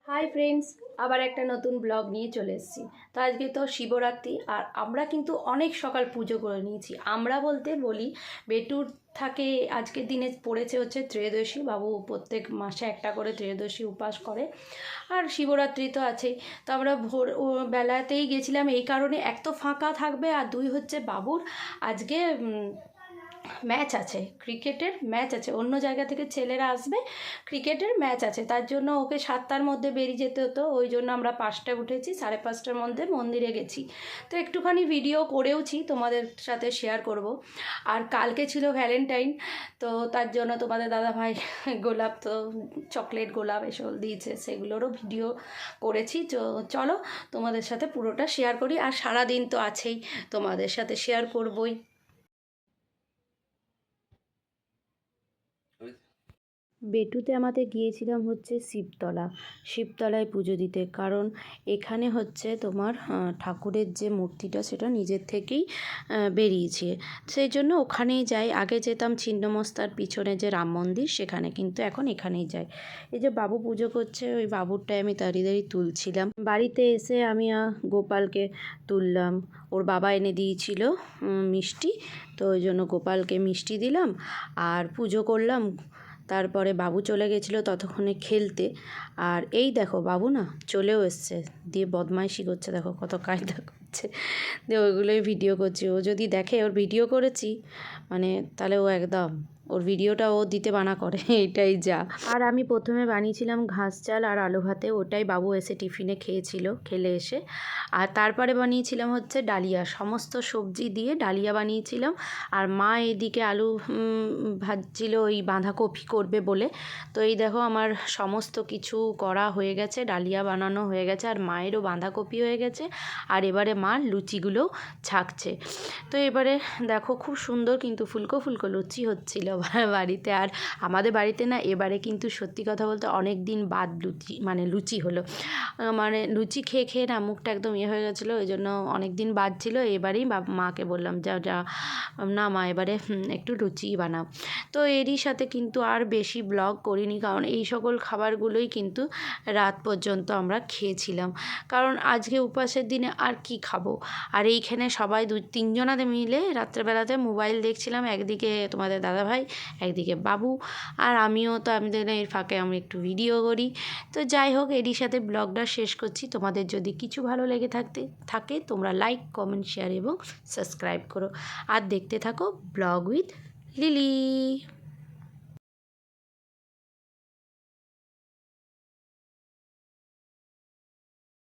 Hi friends, আবার একটা নতুন ব্লগ নিয়ে চলে এসেছি। তো আজকে তো শিবরাত্রি, আর আমরা কিন্তু অনেক সকাল পুজো করে নিয়েছি। আমরা বলতে বলি বেটুর থাকে আজকের দিনে পড়েছে হচ্ছে ত্রয়োদশী। বাবু প্রত্যেক মাসে একটা করে ত্রয়োদশী উপাস করে, আর শিবরাত্রি তো আছেই। তো আমরা বেলাতেই গেছিলাম এই কারণে, এক তো ফাঁকা থাকবে, আর দুই হচ্ছে বাবুর আজকে ম্যাচ আছে, ক্রিকেটের ম্যাচ আছে। অন্য জায়গা থেকে ছেলেরা আসবে, ক্রিকেটের ম্যাচ আছে, তার জন্য ওকে 7টার মধ্যে বেরিয়ে যেতে হতো। ওই জন্য আমরা 5টায় উঠেছি, 5:30টার মধ্যে মন্দিরে গেছি। তো একটুখানি ভিডিও করেওছি, তোমাদের সাথে শেয়ার করব। আর কালকে ছিল ভ্যালেন্টাইন, তো তার জন্য তোমাদের দাদাভাই গোলাপ, তো চকলেট গোলাপ এসব দিয়েছে, সেগুলোরও ভিডিও করেছি। তো চলো তোমাদের সাথে পুরোটা শেয়ার করি। আর সারাদিন তো আছেই, তোমাদের সাথে শেয়ার করবই। বেটুতে আমাদের গিয়েছিলাম হচ্ছে শিবতলায় পুজো দিতে, কারণ এখানে হচ্ছে তোমার ঠাকুরের যে মূর্তিটা সেটা নিজের থেকেই বেরিয়েছে, সেই জন্য ওখানেই যাই। আগে যেতাম ছিন্নমস্তার পিছনে যে রাম মন্দির, সেখানে, কিন্তু এখন এখানেই যাই। এই যে বাবু পুজো করছে, ওই বাবুরটাই আমি দাঁড়িয়ে তুলছিলাম। বাড়িতে এসে আমি গোপালকে তুললাম, ওর বাবা এনে দিয়েছিল মিষ্টি, তো ওই জন্য গোপালকে মিষ্টি দিলাম আর পুজো করলাম। তারপরে বাবু চলে গেছিলো ততক্ষণে খেলতে, আর এই দেখো বাবু না চলেও এসছে, দিয়ে বদমাইশি করছে, দেখো কত কায়দা করছে, দিয়ে ওইগুলোই ভিডিও করছে। ও যদি দেখে ওর ভিডিও করেছি, মানে তাহলে ও একদম ওর ভিডিওটা ও দিতে বানা করে এটাই যা। আর আমি প্রথমে বানিয়েছিলাম ঘাস চাল আর আলু ভাতে, ওটাই বাবু এসে টিফিনে খেয়েছিল, খেলে এসে। আর তারপরে বানিয়েছিলাম হচ্ছে ডালিয়া, সমস্ত সবজি দিয়ে ডালিয়া বানিয়েছিলাম। আর মা এদিকে আলু ভাজছিল, ওই বাঁধাকপি করবে বলে। তো এই দেখো আমার সমস্ত কিছু করা হয়ে গেছে, ডালিয়া বানানো হয়ে গেছে, আর মায়েরও বাঁধাকপি হয়ে গেছে। আর এবারে মা লুচিগুলো ছাঁকছে। তো এবারে দেখো খুব সুন্দর কিন্তু ফুলকো ফুলকো লুচি হচ্ছিল বাড়িতে। আর আমাদের বাড়িতে না এবারে কিন্তু সত্যি কথা বলতে অনেক দিন বাদ লুচি হলো, মানে লুচি খেয়ে খেয়ে না মুখটা একদম হয়ে গেছিলো, ওই জন্য অনেক দিন বাদ ছিল। এবারেই মাকে বললাম যা না মা এবারে একটু লুচিই বানাও। তো এরই সাথে কিন্তু আর বেশি ব্লগ করিনি, কারণ এই সকল খাবারগুলোই কিন্তু রাত পর্যন্ত আমরা খেয়েছিলাম, কারণ আজকে উপাসের দিনে আর কি খাবো। আর এইখানে সবাই 2-3 জনাতে মিলে রাত্রেবেলাতে মোবাইল দেখছিলাম, একদিকে তোমাদের দাদাভাই, একদিকে বাবু, আর আমিও। তো আমি দেখলাম এর ফাঁকে আমি একটু ভিডিও করি। তো যাই হোক, এরই সাথে ব্লগটা শেষ করছি। তোমাদের যদি কিছু ভালো লেগে থাকে তোমরা লাইক, কমেন্ট, শেয়ার এবং সাবস্ক্রাইব করো, আর দেখতে থাকো ব্লগ উইথ লিলি।